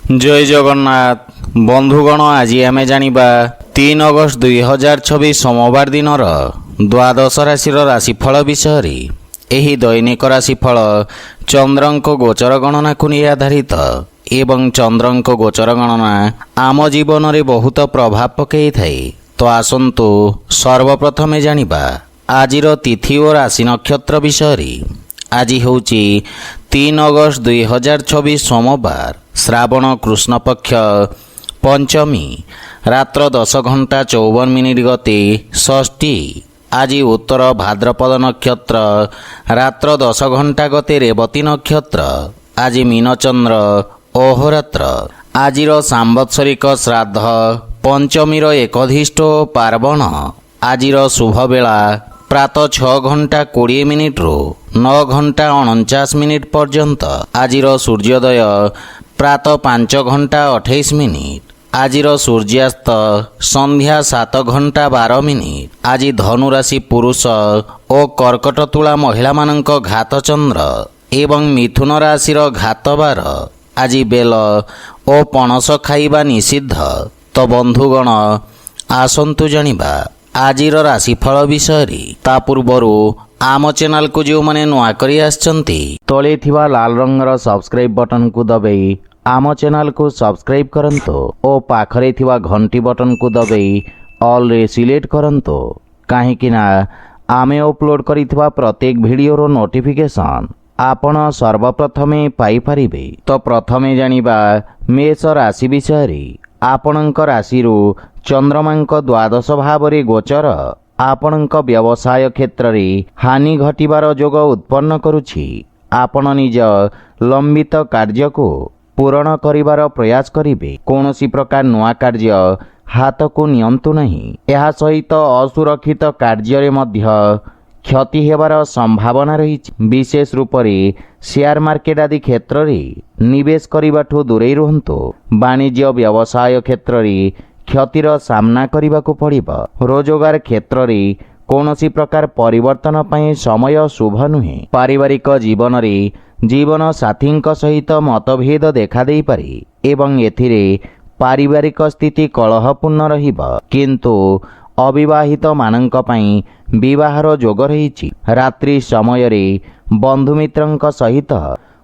जय जगन्नाथ बंधुगण आज आम जानिबा 3 अगस्त 2026 सोमवार दिन द्वादश राशि राशिफल विषय एही दैनिक राशिफल चंद्रंक गोचर गणना को नहीं आधारित एवं चंद्रंक गोचर गणना आम जीवन में बहुत प्रभाव पकई थाए। तो आसंतु सर्वप्रथमे जानिबा आजिर तिथि और राशि नक्षत्र विषय। आज होची 3 अगस्त 2026 सोमवार श्रावण कृष्ण पक्ष पंचमी रात्र 10:54 गते षष्ठी। आज उत्तर भाद्रपद नक्षत्र रात्र 10 घंटा गते रेवती नक्षत्र। आज मीनचंद्र अहोरात्र। आजिर सांवत्सरिक श्राद्ध पंचमीर एकधिष्ठ पार्वण। आजिर शुभ बेला प्रातः 6:20 रु 9:49 पर्यंत। आजिर सूर्योदय प्रातः 5:28। आजिर सूर्यास्त संध्या 7:12। आज धनुराशि पुरुष और कर्कट तुला महिला मानक घात चंद्र एवं मिथुन राशि घातबार। आज बेल और पणस खाइबा निषिद्ध। तो बंधुगण आसंतु जानिबा आजिर राशिफल विषय। ता पूर्वरु आम चैनल को जो मैंने नुआ करी आछंती तले थिबा लाल रंगर सब्सक्राइब बटन को दबाई आम चैनल को सब्सक्राइब करंतो और पाखरे थिबा घंटी बटन को दबाई ऑल रे सिलेक्ट करंतो काहेकि ना आमे अपलोड करिथिबा प्रत्येक वीडियो नोटिफिकेशन आपण सर्वप्रथमे पाई परिबे। तो प्रथमे जानिबा मेष राशि विषय। आपणक राशि चंद्रमांक द्वादश भाव रे गोचर आपणक व्यवसाय क्षेत्र रे हानि घटिबार जोग उत्पन्न करुछि। आपण निज लंबित कार्य को पूर्ण करिबार प्रयास करिबे। कोनोसी प्रकार नुआ कार्य हाथ को नियंतु नहीं। यह सहित असुरक्षित कार्य रे मध्य क्षति हेबार संभावना रही। विशेष रूप से शेयर मार्केट आदि क्षेत्र रे निवेश करिबाठु दूरे रुहंतु। वाणिज्य व्यवसाय क्षेत्र रे क्षतिर सामना करने को पड़िबा। रोजगार क्षेत्र रे कौनसी प्रकार परिवर्तन पई समय शुभ नुहे। पारिवारिक जीवन रे जीवन साथी सहित मतभेद देखा दे पारे एवं एथिरे पारिवारिक स्थिति कलहपूर्ण रहिबा। किंतु अविवाहित मानंक पई विवाहर जोग रहिछि। रात्रि समय रे बंधु मित्रंक सहित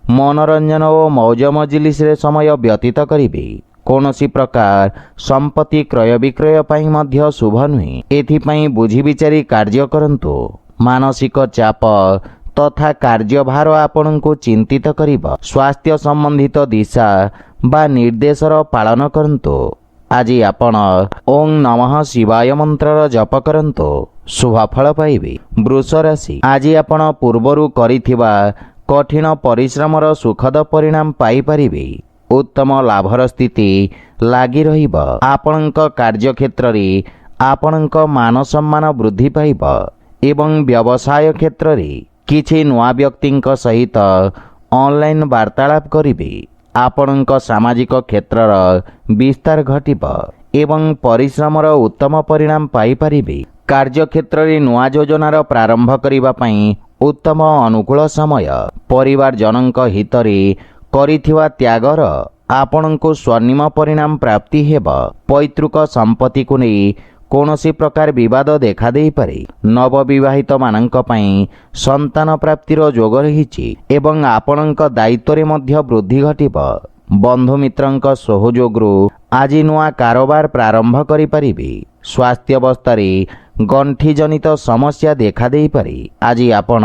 मनोरंजन और मौज मजलिस रे समय व्यतीत करिबे। कौनसी प्रकार संपत्ति क्रय विक्रय पई मध्य शुभ नुहे। एथिपई बुझी विचारी कार्य करंतु। मानसिक चाप तथा कार्यभार आपनको चिंतित करिबा। स्वास्थ्य संबंधित दिशा बा निर्देशर पालन करंतु। आज आपण ओं नमः शिवाय मंत्र जप करंतु शुभफल पाइबे। वृष राशि। आज आपण पूर्वरु करिथिबा कठिन परिश्रमर सुखद परिणाम पाई परिबे। उत्तम लाभर स्थिति लागी रहिबा। आपणक कार्य क्षेत्र रे आपणक मान सम्मान वृद्धि पाइबा एवं व्यवसाय क्षेत्र रे किछि नुआ व्यक्तिंक सहित ऑनलाइन वार्तालाप करिबे। आपणक सामाजिक क्षेत्रर विस्तार घटिबा एवं परिश्रमर उत्तम परिणाम पाई परिबे। कार्य क्षेत्र रे नुआ योजनार प्रारंभ करिबा पई उत्तम अनुकूल समय। परिवार जनक हित रे करिथिबा त्यागर आपणको स्वर्णिम परिणाम प्राप्ति हेबा। पैतृक संपत्ति को नहीं कौनसी प्रकार विवाद देखा दे पारे। नवविवाहित मानंक पई संतान प्राप्तिर जोग रहिछि एवं आपणक दायित्व रे मध्य वृद्धि घटिबा। बंधु मित्रंक सहयोगरु आज नुआ कारोबार प्रारंभ करि परिबे। स्वास्थ्य अवस्था रे गंठी जनित समस्या देखा दे पारे। आज आपण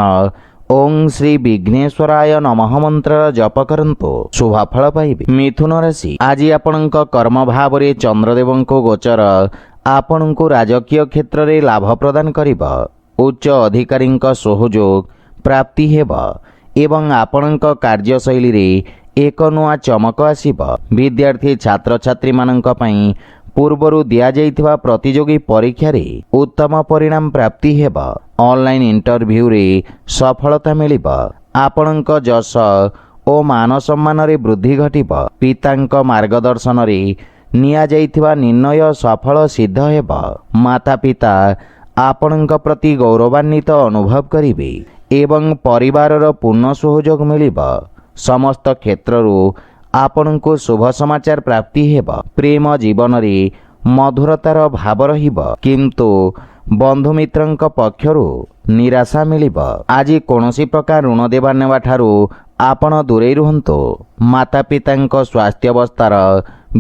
ओं श्री विघ्नेश्वराय नमः मंत्र जप करंतु शुभफल पाइबे। मिथुन राशि। आज आपणक कर्म भाव रे चंद्रदेवंक गोचर आपणको राजकीय क्षेत्र रे लाभ प्रदान करिबा। उच्च अधिकारींक सहयोग प्राप्ति हेबा एवं आपणक कार्यशैली रे एक नुआ चमक आसीबा। विद्यार्थी छात्र छात्री मानंक पई पूर्वरु दिया जाइथिबा प्रतियोगी परीक्षा रे उत्तम परिणाम प्राप्ति हेबा। ऑनलाइन इंटरव्यू रे सफलता मिलिबा। आपणक जश ओ मान सम्मान रे वृद्धि घटिबा। पितांक मार्गदर्शन रे निया जाइथिबा निर्णय सफल सिद्ध हेबा। माता पिता आपणक प्रति गौरवान्वित अनुभव करिबे एवं परिवारर पूर्ण सहयोग मिलिबा। समस्त क्षेत्ररू ଆପଣଙ୍କୁ ଶୁଭ ସମାଚାର ପ୍ରାପ୍ତି ହେବ। ପ୍ରେମ ଜୀବନରେ ମଧୁରତାର ଭାବ ରହିବ, କିନ୍ତୁ ବନ୍ଧୁମିତ୍ରଙ୍କ ପକ୍ଷରୁ ନିରାଶା ମିଳିବ। ଆଜି କୌଣସି ପ୍ରକାର ଋଣ ଦେବା ନେବା ଠାରୁ ଆପଣ ଦୂରେଇ ରୁହନ୍ତୁ। ମାତା ପିତାଙ୍କ ସ୍ୱାସ୍ଥ୍ୟାବସ୍ଥାର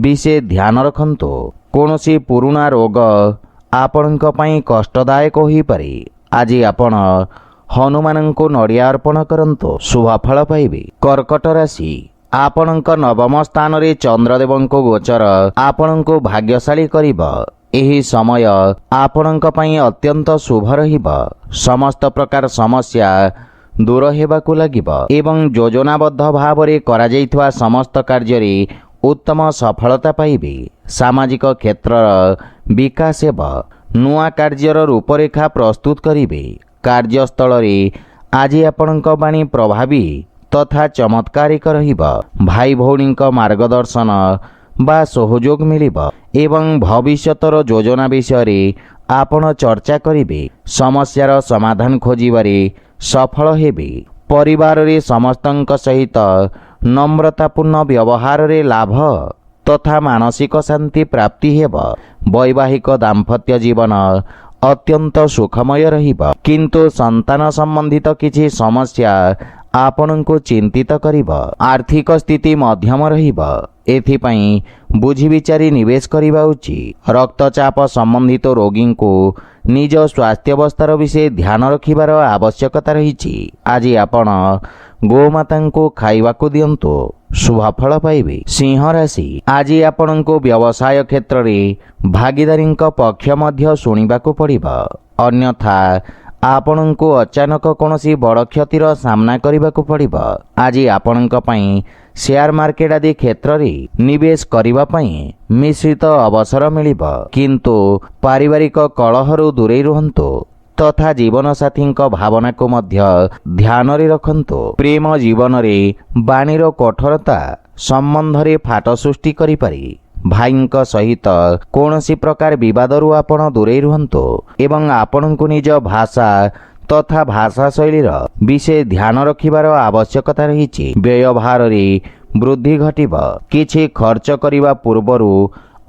ବିଶେଷ ଧ୍ୟାନ ରଖନ୍ତୁ। କୌଣସି ପୁରୁଣା ରୋଗ ଆପଣଙ୍କ ପାଇଁ କଷ୍ଟଦାୟକ ହୋଇପାରେ। ଆଜି ଆପଣ ହନୁମାନଙ୍କୁ ନଡ଼ିଆ ଅର୍ପଣ କରନ୍ତୁ, ଶୁଭଫଳ ପାଇବେ। କର୍କଟ ରାଶି, ଆପଣଙ୍କ ନବମ ସ୍ଥାନରେ ଚନ୍ଦ୍ରଦେବଙ୍କ ଗୋଚର ଆପଣଙ୍କୁ ଭାଗ୍ୟଶାଳୀ କରିବ। ଏହି ସମୟ ଆପଣଙ୍କ ପାଇଁ ଅତ୍ୟନ୍ତ ଶୁଭ ରହିବ। ସମସ୍ତ ପ୍ରକାର ସମସ୍ୟା ଦୂର ହେବାକୁ ଲାଗିବ ଏବଂ ଯୋଜନାବଦ୍ଧ ଭାବରେ କରାଯାଇଥିବା ସମସ୍ତ କାର୍ଯ୍ୟରେ ଉତ୍ତମ ସଫଳତା ପାଇବେ। ସାମାଜିକ କ୍ଷେତ୍ରର ବିକାଶ ହେବ। ନୂଆ କାର୍ଯ୍ୟର ରୂପରେଖା ପ୍ରସ୍ତୁତ କରିବେ। କାର୍ଯ୍ୟସ୍ଥଳରେ ଆଜି ଆପଣଙ୍କ ବାଣୀ ପ୍ରଭାବୀ ତଥା ଚମତ୍କାରିକ ରହିବ। ଭାଇ ଭଉଣୀଙ୍କ ମାର୍ଗଦର୍ଶନ ବା ସହଯୋଗ ମିଳିବ ଏବଂ ଭବିଷ୍ୟତର ଯୋଜନା ବିଷୟରେ ଆପଣ ଚର୍ଚ୍ଚା କରିବେ। ସମସ୍ୟାର ସମାଧାନ ଖୋଜିବାରେ ସଫଳ ହେବେ। ପରିବାରରେ ସମସ୍ତଙ୍କ ସହିତ নম্রতাପୂର୍ଣ୍ଣ ବ୍ୟବହାରରେ ଲାଭ ତଥା ମାନସିକ ଶାନ୍ତି ପ୍ରାପ୍ତି ହେବ। ବୈବାହିକ ଦାମ୍ପତ୍ୟ ଜୀବନ ଅତ୍ୟନ୍ତ ସୁଖମୟ ରହିବ, କିନ୍ତୁ ସନ୍ତାନ ସମ୍ବନ୍ଧିତ କିଛି ସମସ୍ୟା ଆପଣଙ୍କୁ ଚିନ୍ତିତ କରିବ। ଆର୍ଥିକ ସ୍ଥିତି ମଧ୍ୟମ ରହିବ, ଏଥିପାଇଁ ବୁଝିବିଚାରି ନିବେଶ କରିବା ଉଚିତ। ରକ୍ତଚାପ ସମ୍ବନ୍ଧିତ ରୋଗୀଙ୍କୁ ନିଜ ସ୍ୱାସ୍ଥ୍ୟାବସ୍ଥାର ବିଷୟ ଧ୍ୟାନ ରଖିବାର ଆବଶ୍ୟକତା ରହିଛି। ଆଜି ଆପଣ ଗୋମାତାଙ୍କୁ ଖାଇବାକୁ ଦିଅନ୍ତୁ, ଶୁଭଫଳ ପାଇବେ। ସିଂହ ରାଶି, ଆଜି ଆପଣଙ୍କୁ ବ୍ୟବସାୟ କ୍ଷେତ୍ରରେ ଭାଗିଦାରୀଙ୍କ ପକ୍ଷ ମଧ୍ୟ ଶୁଣିବାକୁ ପଡ଼ିବ, ଅନ୍ୟଥା ଆପଣଙ୍କୁ ଅଚାନକ କୌଣସି ବଡ଼ କ୍ଷତିର ସାମ୍ନା କରିବାକୁ ପଡ଼ିବ। ଆଜି ଆପଣଙ୍କ ପାଇଁ ସେୟାର ମାର୍କେଟ ଆଦି କ୍ଷେତ୍ରରେ ନିବେଶ କରିବା ପାଇଁ ମିଶ୍ରିତ ଅବସର ମିଳିବ, କିନ୍ତୁ ପାରିବାରିକ କଳହରୁ ଦୂରେଇ ରୁହନ୍ତୁ ତଥା ଜୀବନସାଥୀଙ୍କ ଭାବନାକୁ ମଧ୍ୟ ଧ୍ୟାନରେ ରଖନ୍ତୁ। ପ୍ରେମ ଜୀବନରେ ବାଣୀର କଠୋରତା ସମ୍ବନ୍ଧରେ ଫାଟ ସୃଷ୍ଟି କରିପାରେ। ଭାଇଙ୍କ ସହିତ କୌଣସି ପ୍ରକାର ବିବାଦରୁ ଆପଣ ଦୂରେଇ ରୁହନ୍ତୁ ଏବଂ ଆପଣଙ୍କୁ ନିଜ ଭାଷା ତଥା ଭାଷା ଶୈଳୀର ବିଶେଷ ଧ୍ୟାନ ରଖିବାର ଆବଶ୍ୟକତା ରହିଛି। ବ୍ୟୟଭାରରେ ବୃଦ୍ଧି ଘଟିବ। କିଛି ଖର୍ଚ୍ଚ କରିବା ପୂର୍ବରୁ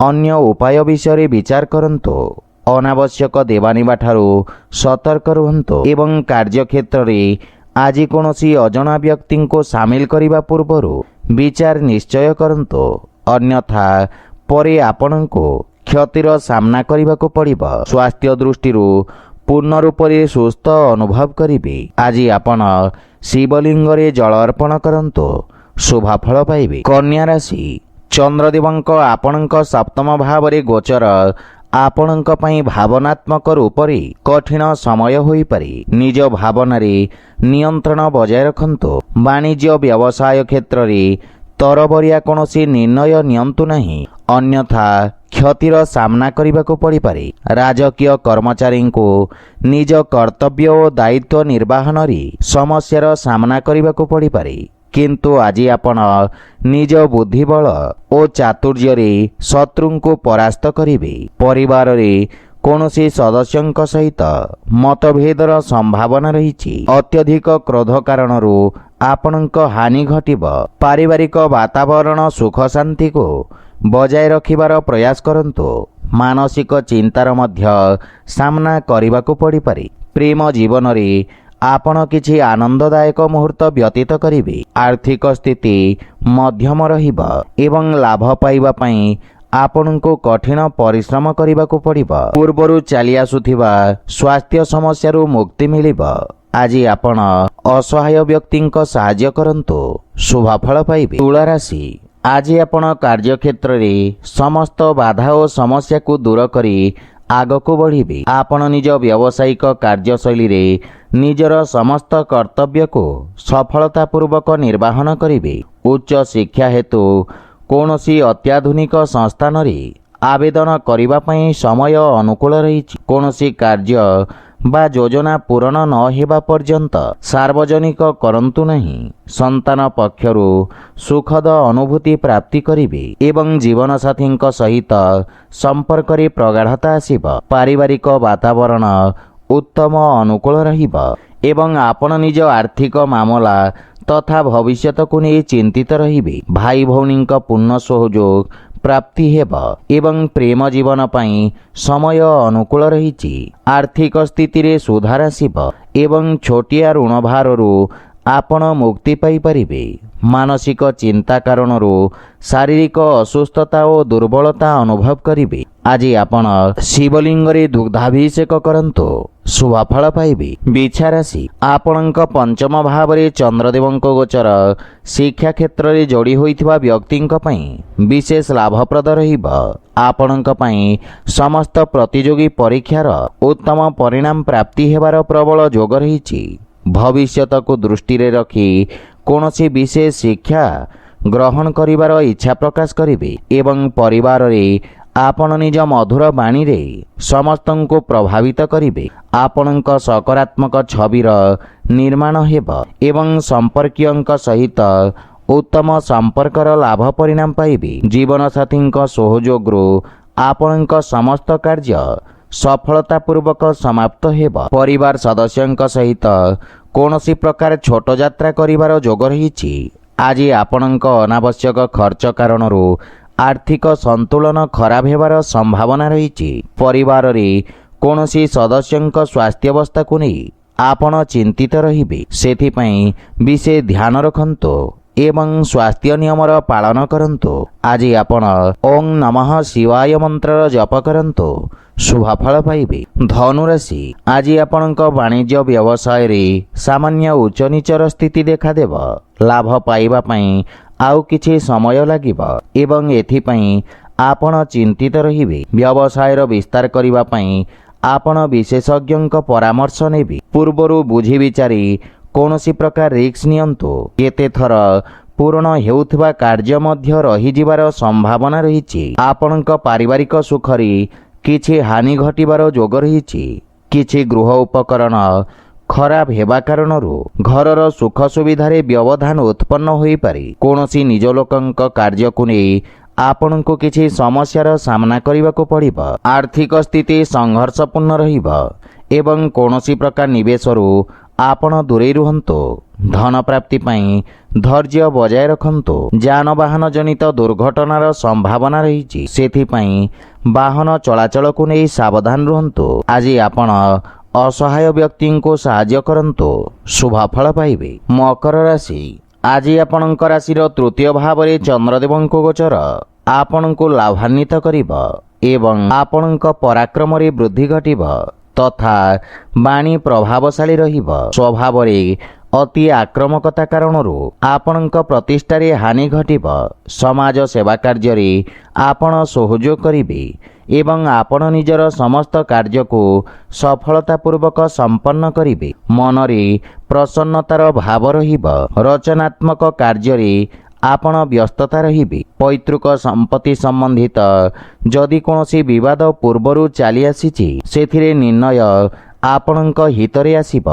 ଅନ୍ୟ ଉପାୟ ବିଷୟରେ ବିଚାର କରନ୍ତୁ। ଅନାବଶ୍ୟକ ଦେବାନେବା ଠାରୁ ସତର୍କ ରୁହନ୍ତୁ ଏବଂ କାର୍ଯ୍ୟକ୍ଷେତ୍ରରେ ଆଜି କୌଣସି ଅଜଣା ବ୍ୟକ୍ତିଙ୍କୁ ସାମିଲ କରିବା ପୂର୍ବରୁ ବିଚାର ନିଶ୍ଚୟ କରନ୍ତୁ, ଅନ୍ୟଥା ପରେ ଆପଣଙ୍କୁ କ୍ଷତିର ସାମ୍ନା କରିବାକୁ ପଡ଼ିବ। ସ୍ୱାସ୍ଥ୍ୟ ଦୃଷ୍ଟିରୁ ପୂର୍ଣ୍ଣ ରୂପରେ ସୁସ୍ଥ ଅନୁଭବ କରିବେ। ଆଜି ଆପଣ ଶିବଲିଙ୍ଗରେ ଜଳ ଅର୍ପଣ କରନ୍ତୁ, ଶୁଭଫଳ ପାଇବେ। କନ୍ୟା ରାଶି, ଚନ୍ଦ୍ରଦେବଙ୍କ ଆପଣଙ୍କ ସପ୍ତମ ଭାବରେ ଗୋଚର ଆପଣଙ୍କ ପାଇଁ ଭାବନାତ୍ମକ ରୂପରେ କଠିନ ସମୟ ହୋଇପାରେ। ନିଜ ଭାବନାରେ ନିୟନ୍ତ୍ରଣ ବଜାୟ ରଖନ୍ତୁ। ବାଣିଜ୍ୟ ବ୍ୟବସାୟ କ୍ଷେତ୍ରରେ ତରବରିଆ କୌଣସି ନିର୍ଣ୍ଣୟ ନିଅନ୍ତୁ ନାହିଁ, ଅନ୍ୟଥା କ୍ଷତିର ସାମ୍ନା କରିବାକୁ ପଡ଼ିପାରେ। ରାଜକୀୟ କର୍ମଚାରୀଙ୍କୁ ନିଜ କର୍ତ୍ତବ୍ୟ ଓ ଦାୟିତ୍ୱ ନିର୍ବାହନରେ ସମସ୍ୟାର ସାମ୍ନା କରିବାକୁ ପଡ଼ିପାରେ, କିନ୍ତୁ ଆଜି ଆପଣ ନିଜ ବୁଦ୍ଧିବଳ ଓ ଚାତୁର୍ଯ୍ୟରେ ଶତ୍ରୁଙ୍କୁ ପରାସ୍ତ କରିବେ। ପରିବାରରେ କୌଣସି ସଦସ୍ୟଙ୍କ ସହିତ ମତଭେଦର ସମ୍ଭାବନା ରହିଛି। ଅତ୍ୟଧିକ କ୍ରୋଧ କାରଣରୁ ଆପଣଙ୍କ ହାନି ଘଟିବ। ପାରିବାରିକ ବାତାବରଣ ସୁଖ ଶାନ୍ତିକୁ ବଜାୟ ରଖିବାର ପ୍ରୟାସ କରନ୍ତୁ। ମାନସିକ ଚିନ୍ତାର ମଧ୍ୟ ସାମ୍ନା କରିବାକୁ ପଡ଼ିପାରେ। ପ୍ରେମ ଜୀବନରେ ଆପଣ କିଛି ଆନନ୍ଦଦାୟକ ମୁହୂର୍ତ୍ତ ବ୍ୟତୀତ କରିବେ। ଆର୍ଥିକ ସ୍ଥିତି ମଧ୍ୟମ ରହିବ ଏବଂ ଲାଭ ପାଇବା ପାଇଁ ଆପଣଙ୍କୁ କଠିନ ପରିଶ୍ରମ କରିବାକୁ ପଡ଼ିବ। ପୂର୍ବରୁ ଚାଲି ଆସୁଥିବା ସ୍ୱାସ୍ଥ୍ୟ ସମସ୍ୟାରୁ ମୁକ୍ତି ମିଳିବ। ଆଜି ଆପଣ ଅସହାୟ ବ୍ୟକ୍ତିଙ୍କ ସାହାଯ୍ୟ କରନ୍ତୁ, ଶୁଭଫଳ ପାଇବେ। ତୁଳା ରାଶି, ଆଜି ଆପଣ କାର୍ଯ୍ୟକ୍ଷେତ୍ରରେ ସମସ୍ତ ବାଧା ଓ ସମସ୍ୟାକୁ ଦୂର କରି ଆଗକୁ ବଢ଼ିବେ। ଆପଣ ନିଜ ବ୍ୟବସାୟିକ କାର୍ଯ୍ୟଶୈଳୀରେ ନିଜର ସମସ୍ତ କର୍ତ୍ତବ୍ୟକୁ ସଫଳତାପୂର୍ବକ ନିର୍ବାହନ କରିବେ। ଉଚ୍ଚ ଶିକ୍ଷା ହେତୁ କୌଣସି ଅତ୍ୟାଧୁନିକ ସଂସ୍ଥାନରେ ଆବେଦନ କରିବା ପାଇଁ ସମୟ ଅନୁକୂଳ ରହିଛି। କୌଣସି କାର୍ଯ୍ୟ ବା ଯୋଜନା ପୂରଣ ନ ହେବା ପର୍ଯ୍ୟନ୍ତ ସାର୍ବଜନିକ କରନ୍ତୁ ନାହିଁ। ସନ୍ତାନ ପକ୍ଷରୁ ସୁଖଦ ଅନୁଭୂତି ପ୍ରାପ୍ତି କରିବେ ଏବଂ ଜୀବନସାଥୀଙ୍କ ସହିତ ସମ୍ପର୍କରେ ପ୍ରଗାଢ଼ତା ଆସିବ। ପାରିବାରିକ ବାତାବରଣ ଉତ୍ତମ ଅନୁକୂଳ ରହିବ ଏବଂ ଆପଣ ନିଜ ଆର୍ଥିକ ମାମଲା ତଥା ଭବିଷ୍ୟତକୁ ନେଇ ଚିନ୍ତିତ ରହିବେ। ଭାଇ ଭଉଣୀଙ୍କ ପୂର୍ଣ୍ଣ ସହଯୋଗ ପ୍ରାପ୍ତି ହେବ ଏବଂ ପ୍ରେମ ଜୀବନ ପାଇଁ ସମୟ ଅନୁକୂଳ ରହିଛି। ଆର୍ଥିକ ସ୍ଥିତିରେ ସୁଧାର ଆସିବ ଏବଂ ଛୋଟିଆ ଋଣ ଭାରରୁ ଆପଣ ମୁକ୍ତି ପାଇପାରିବେ। ମାନସିକ ଚିନ୍ତା କାରଣରୁ ଶାରୀରିକ ଅସୁସ୍ଥତା ଓ ଦୁର୍ବଳତା ଅନୁଭବ କରିବେ। ଆଜି ଆପଣ ଶିବଲିଙ୍ଗରେ ଦୁଗ୍ଧାଭିଷେକ କରନ୍ତୁ, ଶୁଭଫଳ ପାଇବେ। ବିଛା ରାଶି, ଆପଣଙ୍କ ପଞ୍ଚମ ଭାବରେ ଚନ୍ଦ୍ରଦେବଙ୍କ ଗୋଚର ଶିକ୍ଷା କ୍ଷେତ୍ରରେ ଯୋଡ଼ି ହୋଇଥିବା ବ୍ୟକ୍ତିଙ୍କ ପାଇଁ ବିଶେଷ ଲାଭପ୍ରଦ ରହିବ। ଆପଣଙ୍କ ପାଇଁ ସମସ୍ତ ପ୍ରତିଯୋଗୀ ପରୀକ୍ଷାର ଉତ୍ତମ ପରିଣାମ ପ୍ରାପ୍ତି ହେବାର ପ୍ରବଳ ଯୋଗ ରହିଛି। ଭବିଷ୍ୟତକୁ ଦୃଷ୍ଟିରେ ରଖି କୌଣସି ବିଶେଷ ଶିକ୍ଷା ଗ୍ରହଣ କରିବାର ଇଚ୍ଛା ପ୍ରକାଶ କରିବେ ଏବଂ ପରିବାରରେ ଆପଣ ନିଜ ମଧୁର ବାଣୀରେ ସମସ୍ତଙ୍କୁ ପ୍ରଭାବିତ କରିବେ। ଆପଣଙ୍କ ସକାରାତ୍ମକ ଛବିର ନିର୍ମାଣ ହେବ ଏବଂ ସମ୍ପର୍କୀୟଙ୍କ ସହିତ ଉତ୍ତମ ସମ୍ପର୍କର ଲାଭ ପରିଣାମ ପାଇବେ। ଜୀବନସାଥୀଙ୍କ ସହଯୋଗରୁ ଆପଣଙ୍କ ସମସ୍ତ କାର୍ଯ୍ୟ ସଫଳତାପୂର୍ବକ ସମାପ୍ତ ହେବ। ପରିବାର ସଦସ୍ୟଙ୍କ ସହିତ କୌଣସି ପ୍ରକାର ଛୋଟ ଯାତ୍ରା କରିବାର ଯୋଗ ରହିଛି। ଆଜି ଆପଣଙ୍କ ଅନାବଶ୍ୟକ ଖର୍ଚ୍ଚ କାରଣରୁ ଆର୍ଥିକ ସନ୍ତୁଳନ ଖରାପ ହେବାର ସମ୍ଭାବନା ରହିଛି। ପରିବାରରେ କୌଣସି ସଦସ୍ୟଙ୍କ ସ୍ୱାସ୍ଥ୍ୟାବସ୍ଥାକୁ ନେଇ ଆପଣ ଚିନ୍ତିତ ରହିବେ, ସେଥିପାଇଁ ବିଶେଷ ଧ୍ୟାନ ରଖନ୍ତୁ ଏବଂ ସ୍ୱାସ୍ଥ୍ୟ ନିୟମର ପାଳନ କରନ୍ତୁ। ଆଜି ଆପଣ ଓଂ ନମଃ ଶିବାୟ ମନ୍ତ୍ରର ଜପ କରନ୍ତୁ, ଶୁଭଫଳ ପାଇବେ। ଧନୁରାଶି, ଆଜି ଆପଣଙ୍କ ବାଣିଜ୍ୟ ବ୍ୟବସାୟରେ ସାମାନ୍ୟ ଉଚ୍ଚ ନିଚର ସ୍ଥିତି ଦେଖାଦେବ। ଲାଭ ପାଇବା ପାଇଁ ଆଉ କିଛି ସମୟ ଲାଗିବ ଏବଂ ଏଥିପାଇଁ ଆପଣ ଚିନ୍ତିତ ରହିବେ। ବ୍ୟବସାୟର ବିସ୍ତାର କରିବା ପାଇଁ ଆପଣ ବିଶେଷଜ୍ଞଙ୍କ ପରାମର୍ଶ ନେବେ। ପୂର୍ବରୁ ବୁଝି ବିଚାରି କୌଣସି ପ୍ରକାର ରିସ୍କ ନିଅନ୍ତୁ। କେତେଥର ପୂରଣ ହେଉଥିବା କାର୍ଯ୍ୟ ମଧ୍ୟ ରହିଯିବାର ସମ୍ଭାବନା ରହିଛି। ଆପଣଙ୍କ ପାରିବାରିକ ସୁଖରେ କିଛି ହାନି ଘଟିବାର ଯୋଗ ରହିଛି। କିଛି ଗୃହ ଉପକରଣ ଖରାପ ହେବା କାରଣରୁ ଘରର ସୁଖ ସୁବିଧାରେ ବ୍ୟବଧାନ ଉତ୍ପନ୍ନ ହୋଇପାରେ। କୌଣସି ନିଜ ଲୋକଙ୍କ କାର୍ଯ୍ୟକୁ ନେଇ ଆପଣଙ୍କୁ କିଛି ସମସ୍ୟାର ସାମ୍ନା କରିବାକୁ ପଡ଼ିବ। ଆର୍ଥିକ ସ୍ଥିତି ସଂଘର୍ଷପୂର୍ଣ୍ଣ ରହିବ ଏବଂ କୌଣସି ପ୍ରକାର ନିବେଶରୁ ଆପଣ ଦୂରେଇ ରୁହନ୍ତୁ। ଧନ ପ୍ରାପ୍ତି ପାଇଁ ଧୈର୍ଯ୍ୟ ବଜାୟ ରଖନ୍ତୁ। ଯାନବାହନ ଜନିତ ଦୁର୍ଘଟଣାର ସମ୍ଭାବନା ରହିଛି, ସେଥିପାଇଁ ବାହନ ଚଳାଚଳକୁ ନେଇ ସାବଧାନ ରୁହନ୍ତୁ। ଆଜି ଆପଣ ଅସହାୟ ବ୍ୟକ୍ତିଙ୍କୁ ସାହାଯ୍ୟ କରନ୍ତୁ, ଶୁଭଫଳ ପାଇବେ। ମକର ରାଶି, ଆଜି ଆପଣଙ୍କ ରାଶିର ତୃତୀୟ ଭାବରେ ଚନ୍ଦ୍ରଦେବଙ୍କ ଗୋଚର ଆପଣଙ୍କୁ ଲାଭାନ୍ୱିତ କରିବ ଏବଂ ଆପଣଙ୍କ ପରାକ୍ରମରେ ବୃଦ୍ଧି ଘଟିବ ତଥା ବାଣୀ ପ୍ରଭାବଶାଳୀ ରହିବ। ସ୍ୱଭାବରେ ଅତି ଆକ୍ରମକତା କାରଣରୁ ଆପଣଙ୍କ ପ୍ରତିଷ୍ଠାରେ ହାନି ଘଟିବ। ସମାଜ ସେବା କାର୍ଯ୍ୟରେ ଆପଣ ସହଯୋଗ କରିବେ ଏବଂ ଆପଣ ନିଜର ସମସ୍ତ କାର୍ଯ୍ୟକୁ ସଫଳତାପୂର୍ବକ ସମ୍ପନ୍ନ କରିବେ। ମନରେ ପ୍ରସନ୍ନତାର ଭାବ ରହିବ। ରଚନାତ୍ମକ କାର୍ଯ୍ୟରେ ଆପଣ ବ୍ୟସ୍ତତା ରହିବେ। ପୈତୃକ ସମ୍ପତ୍ତି ସମ୍ବନ୍ଧିତ ଯଦି କୌଣସି ବିବାଦ ପୂର୍ବରୁ ଚାଲି ଆସିଛି, ସେଥିରେ ନିର୍ଣ୍ଣୟ ଆପଣଙ୍କ ହିତରେ ଆସିବ।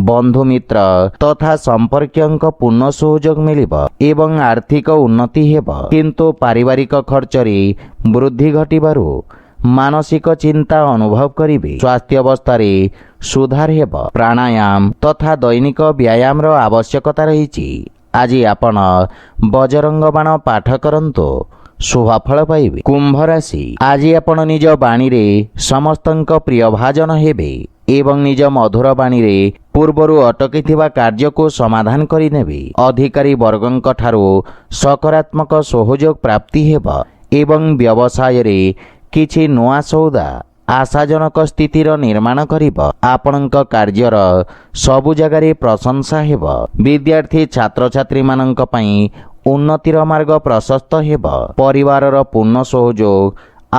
ବନ୍ଧୁ ମିତ୍ର ତଥା ସମ୍ପର୍କୀୟଙ୍କ ପୂର୍ଣ୍ଣ ସହଯୋଗ ମିଳିବ ଏବଂ ଆର୍ଥିକ ଉନ୍ନତି ହେବ। କିନ୍ତୁ ପାରିବାରିକ ଖର୍ଚ୍ଚରେ ବୃଦ୍ଧି ଘଟିବାରୁ ମାନସିକ ଚିନ୍ତା ଅନୁଭବ କରିବେ। ସ୍ୱାସ୍ଥ୍ୟାବସ୍ଥାରେ ସୁଧାର ହେବ। ପ୍ରାଣାୟାମ ତଥା ଦୈନିକ ବ୍ୟାୟାମର ଆବଶ୍ୟକତା ରହିଛି। ଆଜି ଆପଣ ବଜରଙ୍ଗ ବାଣ ପାଠ କରନ୍ତୁ, ଶୁଭଫଳ ପାଇବେ। କୁମ୍ଭ ରାଶି, ଆଜି ଆପଣ ନିଜ ବାଣୀରେ ସମସ୍ତଙ୍କ ପ୍ରିୟଭାଜନ ହେବେ ଏବଂ ନିଜ ମଧୁର ବାଣୀରେ ପୂର୍ବରୁ ଅଟକିଥିବା କାର୍ଯ୍ୟକୁ ସମାଧାନ କରିନେବେ। ଅଧିକାରୀ ବର୍ଗଙ୍କ ଠାରୁ ସକାରାତ୍ମକ ସହଯୋଗ ପ୍ରାପ୍ତି ହେବ ଏବଂ ବ୍ୟବସାୟରେ କିଛି ନୂଆ ସୌଦା ଆଶାଜନକ ସ୍ଥିତିର ନିର୍ମାଣ କରିବ। ଆପଣଙ୍କ କାର୍ଯ୍ୟର ସବୁ ଜାଗାରେ ପ୍ରଶଂସା ହେବ। ବିଦ୍ୟାର୍ଥୀ ଛାତ୍ରଛାତ୍ରୀମାନଙ୍କ ପାଇଁ ଉନ୍ନତିର ମାର୍ଗ ପ୍ରଶସ୍ତ ହେବ। ପରିବାରର ପୂର୍ଣ୍ଣ ସହଯୋଗ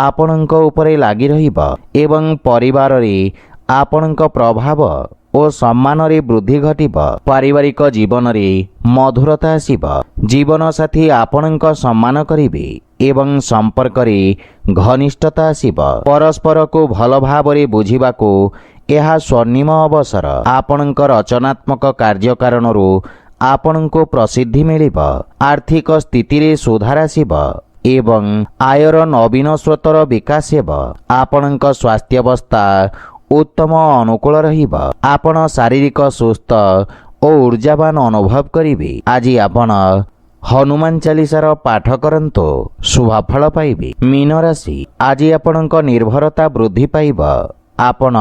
ଆପଣଙ୍କ ଉପରେ ଲାଗି ରହିବ ଏବଂ ପରିବାରରେ ଆପଣଙ୍କ ପ୍ରଭାବ ଓ ସମ୍ମାନରେ ବୃଦ୍ଧି ଘଟିବ। ପାରିବାରିକ ଜୀବନରେ ମଧୁରତା ଆସିବ। ଜୀବନସାଥୀ ଆପଣଙ୍କ ସମ୍ମାନ କରିବେ ଏବଂ ସମ୍ପର୍କରେ ଘନିଷ୍ଠତା ଆସିବ। ପରସ୍ପରକୁ ଭଲ ଭାବରେ ବୁଝିବାକୁ ଏହା ସ୍ୱର୍ଣ୍ଣିମ ଅବସର। ଆପଣଙ୍କ ରଚନାତ୍ମକ କାର୍ଯ୍ୟ କାରଣରୁ ଆପଣଙ୍କୁ ପ୍ରସିଦ୍ଧି ମିଳିବ। ଆର୍ଥିକ ସ୍ଥିତିରେ ସୁଧାର ଆସିବ ଏବଂ ଆୟର ନବୀନ ସ୍ରୋତର ବିକାଶ ହେବ। ଆପଣଙ୍କ ସ୍ୱାସ୍ଥ୍ୟାବସ୍ଥା उत्तम अनुकूल रहिब। आपण शारीरिक सुस्थ और ऊर्जावान अनुभव करिवे। आज आपण हनुमान चालीसार पाठ करंतु शुभफल पाइबे। मीन राशि आज आपणक निर्भरता वृद्धि पाइब। आपण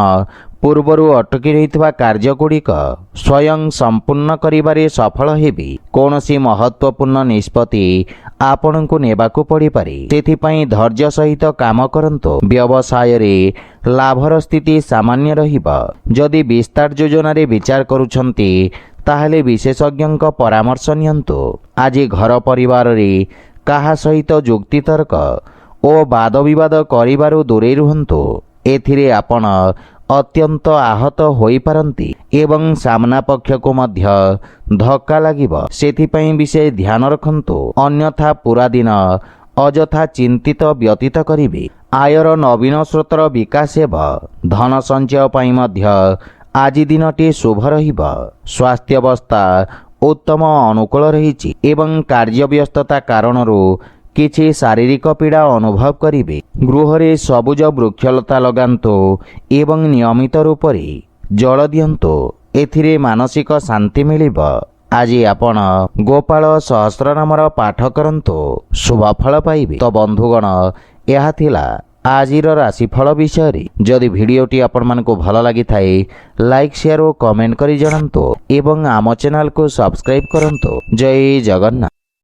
पूर्वरु अटकी रहितवा कार्यगुड़िक स्वयं संपूर्ण करिबारे सफल हेबे। कौनसी महत्वपूर्ण निष्पत्ति आपणको नेबाकू पड़ी पारे, सेथिपई धैर्य सहित काम करंतु। व्यवसाय रे लाभर स्थिति सामान्य रहिब। जदि विस्तार योजना रे विचार करूछंती ताहले विशेषज्ञ परामर्श नियंतु। आज घर परिवार रे काहा सहित जुक्ति तर्क ओ वाद विवाद करिबारु दूरे रुहंतु। एथिरे आपण अत्यंत आहत होई पारंती एवं सामना पक्ष को मध्य धक्का लागिब। सेथिपई विषय ध्यान रखंतु, अन्यथा पूरा दिन अजथा चिंतित व्यतीत करिवे। आयर नवीन स्रोतर विकास हेब। धन संचय पई मध्य आज दिनटी शुभ रहिब। स्वास्थ्य अवस्था उत्तम अनुकूल रहिछि एवं कार्यव्यस्तता कारणरू किछि शारीरिक पीड़ा अनुभव करिवे। गृहरे सबुज वृक्षलता लगांतु एवं नियमित रूप रे जल दियंतु। एथिरे मानसिक शांति मिलिब। आज आपण गोपाल सहस्रनामर पाठ करंतु शुभफल पाइबे। तो बंधुगण, यह थिला आजिर राशिफल विषय। जदि भिडियोटी आपण मानकु भल लागि थाए लाइक शेयर और कमेंट करी जणांतु एवं आम चैनल को सब्सक्राइब करंतु। जय जगन्नाथ।